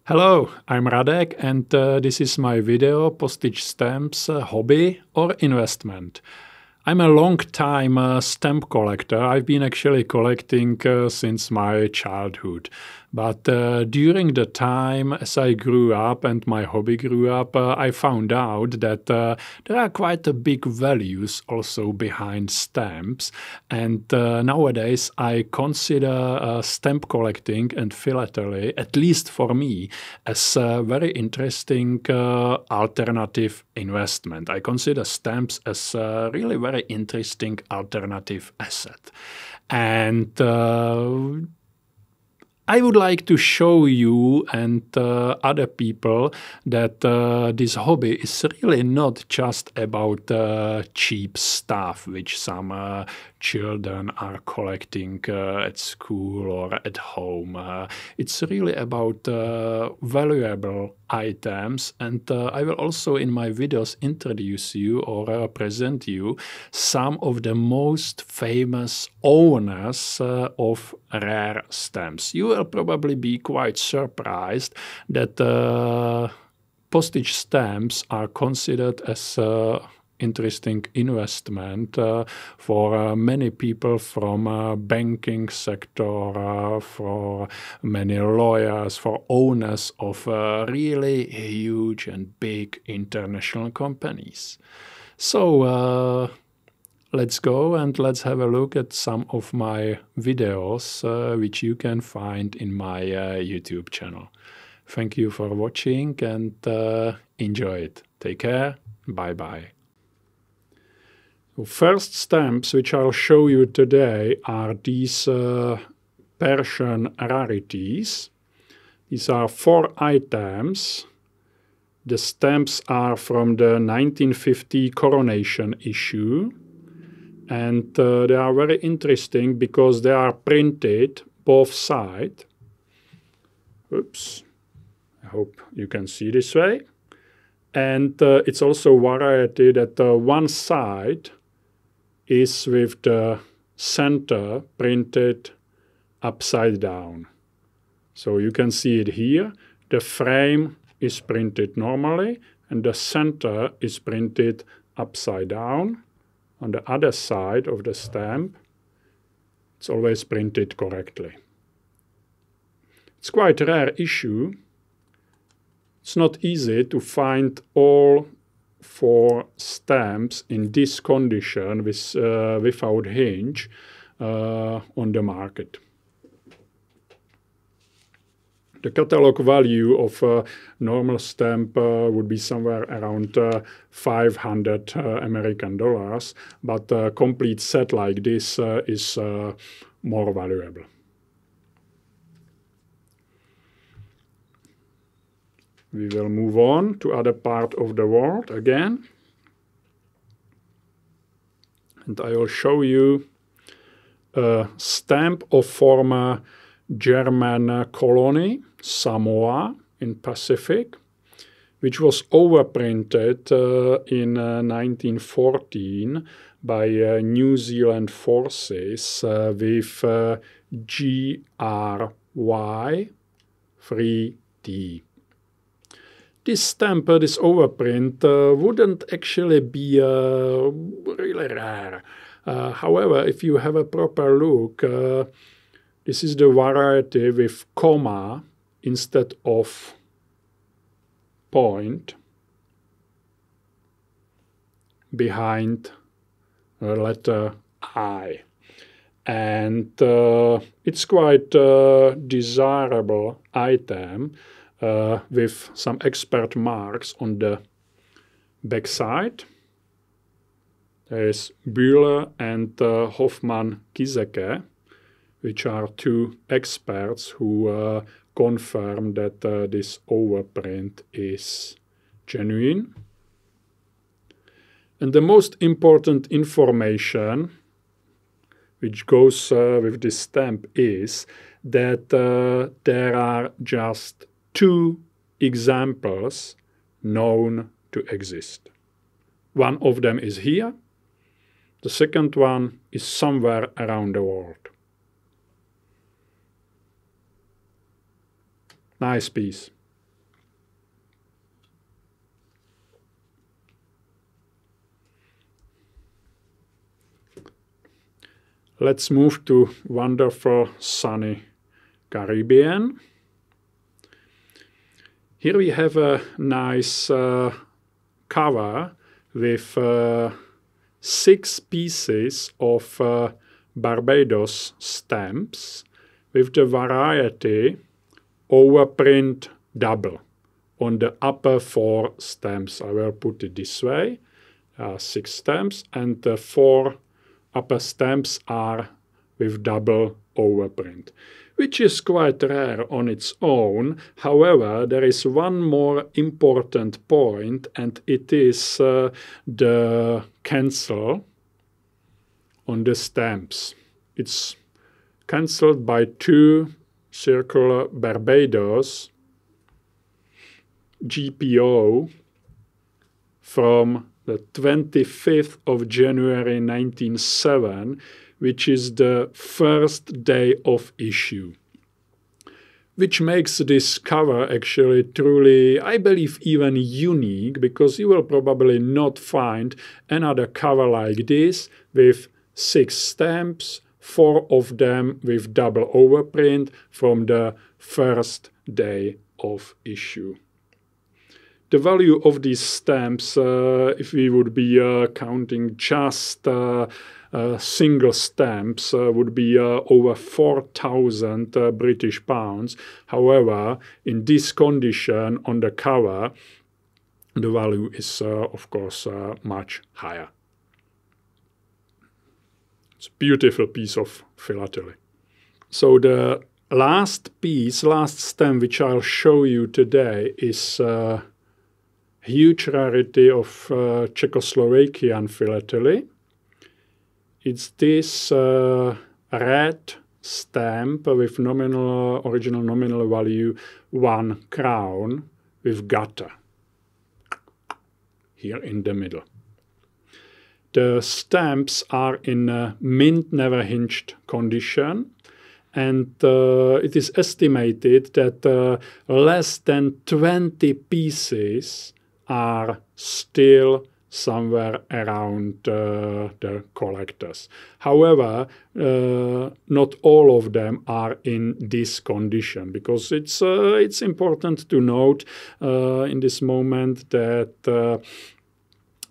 Hello, I'm Radek and this is my video Postage Stamps Hobby or Investment. I'm a long-time stamp collector. I've been actually collecting since my childhood. But during the time as I grew up and my hobby grew up, I found out that there are quite a big values also behind stamps. And nowadays I consider stamp collecting and philately, at least for me, as a very interesting alternative investment. I consider stamps as a really very interesting alternative asset. And I would like to show you and other people that this hobby is really not just about cheap stuff which some children are collecting at school or at home. It's really about valuable items, and I will also in my videos introduce you or present you some of the most famous owners of rare stamps. You will probably be quite surprised that postage stamps are considered as interesting investment for many people from banking sector, for many lawyers, for owners of really huge and big international companies. So let's go and let's have a look at some of my videos which you can find in my YouTube channel. Thank you for watching and enjoy it. Take care. Bye-bye. So first stamps which I'll show you today are these Persian rarities. These are 4 items. The stamps are from the 1950 coronation issue. And they are very interesting because they are printed both sides. Oops, I hope you can see this way. And it's also variety that one side is with the center printed upside down. So you can see it here. The frame is printed normally and the center is printed upside down. On the other side of the stamp, it's always printed correctly. It's quite a rare issue. It's not easy to find all 4 stamps in this condition without hinge on the market. The catalog value of a normal stamp would be somewhere around 500 American dollars, but a complete set like this is more valuable. We will move on to other part of the world again. And I will show you a stamp of former German colony, Samoa in Pacific, which was overprinted in 1914 by New Zealand forces with G.R.I. 3D. This stamp, this overprint, wouldn't actually be really rare. However, if you have a proper look, this is the variety with comma instead of point behind the letter I. And it's quite a desirable item with some expert marks on the back side. There is Bühler and Hoffmann-Kiseke, which are 2 experts who confirm that this overprint is genuine. And the most important information which goes with this stamp is that there are just 2 examples known to exist. One of them is here. The second one is somewhere around the world. Nice piece. Let's move to wonderful sunny Caribbean. Here we have a nice cover with 6 pieces of Barbados stamps with the variety overprint double on the upper 4 stamps. I will put it this way. 6 stamps, and the 4 upper stamps are with double overprint, which is quite rare on its own. However, there is one more important point, and it is the cancel on the stamps. It's cancelled by 2 circular Barbados GPO from the 25th of January 1907, which is the first day of issue, which makes this cover actually truly, I believe, even unique, because you will probably not find another cover like this with 6 stamps, 4 of them with double overprint from the first day of issue. The value of these stamps, if we would be counting just single stamps, would be over 4,000 British pounds. However, in this condition on the cover, the value is, of course, much higher. It's a beautiful piece of philately. So the last stamp, which I'll show you today, is huge rarity of Czechoslovakian philately. It's this red stamp with original nominal value 1 crown with gutter here in the middle. The stamps are in mint never hinged condition, and it is estimated that less than 20 pieces are still somewhere around the collectors. However, not all of them are in this condition, because it's important to note in this moment that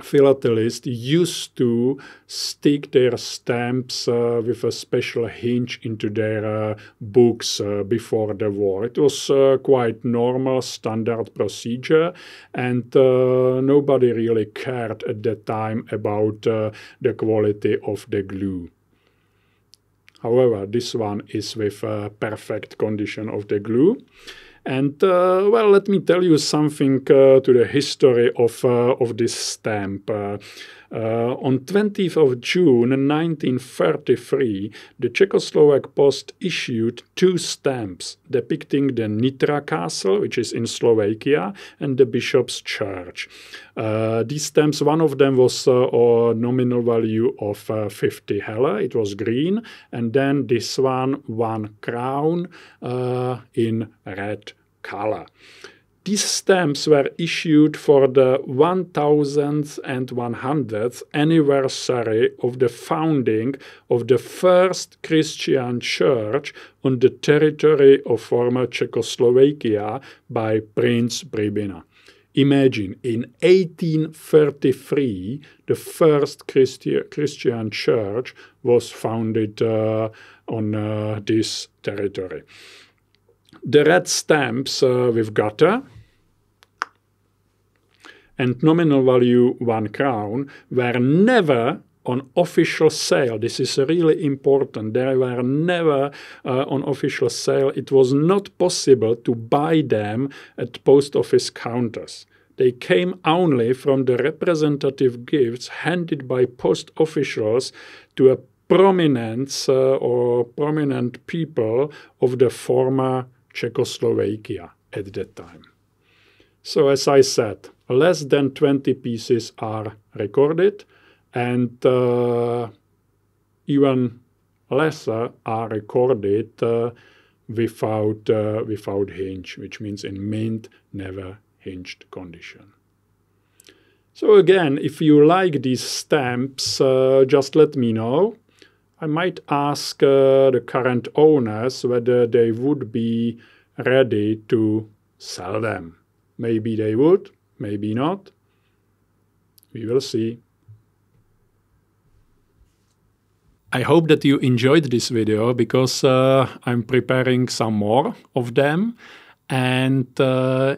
philatelists used to stick their stamps with a special hinge into their books before the war. It was quite normal, standard procedure, and nobody really cared at that time about the quality of the glue. However, this one is with perfect condition of the glue. And, well, let me tell you something to the history of this stamp. On 20th of June 1933, the Czechoslovak Post issued 2 stamps depicting the Nitra Castle, which is in Slovakia, and the Bishop's Church. These stamps, one of them was a nominal value of 50 heller, it was green, and then this one, 1 crown in red color. These stamps were issued for the 1100th anniversary of the founding of the first Christian church on the territory of former Czechoslovakia by Prince Pribina. Imagine, in 1833, the first Christian church was founded on this territory. The red stamps with gutter and nominal value 1 crown were never on official sale. This is really important. They were never on official sale. It was not possible to buy them at post office counters. They came only from the representative gifts handed by post officials to a prominence or prominent people of the former Czechoslovakia at that time. So, as I said, less than 20 pieces are recorded, and even lesser are recorded without hinge, which means in mint never hinged condition. So again, if you like these stamps, just let me know. I might ask the current owners whether they would be ready to sell them. Maybe they would, maybe not. We will see. I hope that you enjoyed this video because I'm preparing some more of them. And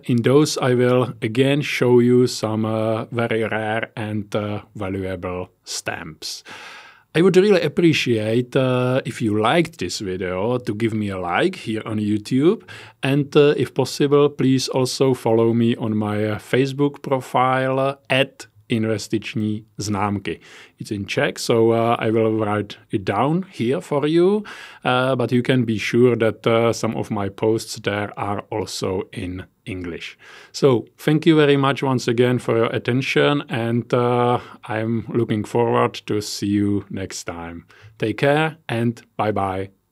in those I will again show you some very rare and valuable stamps. I would really appreciate if you liked this video to give me a like here on YouTube, and if possible please also follow me on my Facebook profile at investiční známky. It's in Czech, so I will write it down here for you, but you can be sure that some of my posts there are also in English. So thank you very much once again for your attention, and I'm looking forward to see you next time. Take care and bye-bye.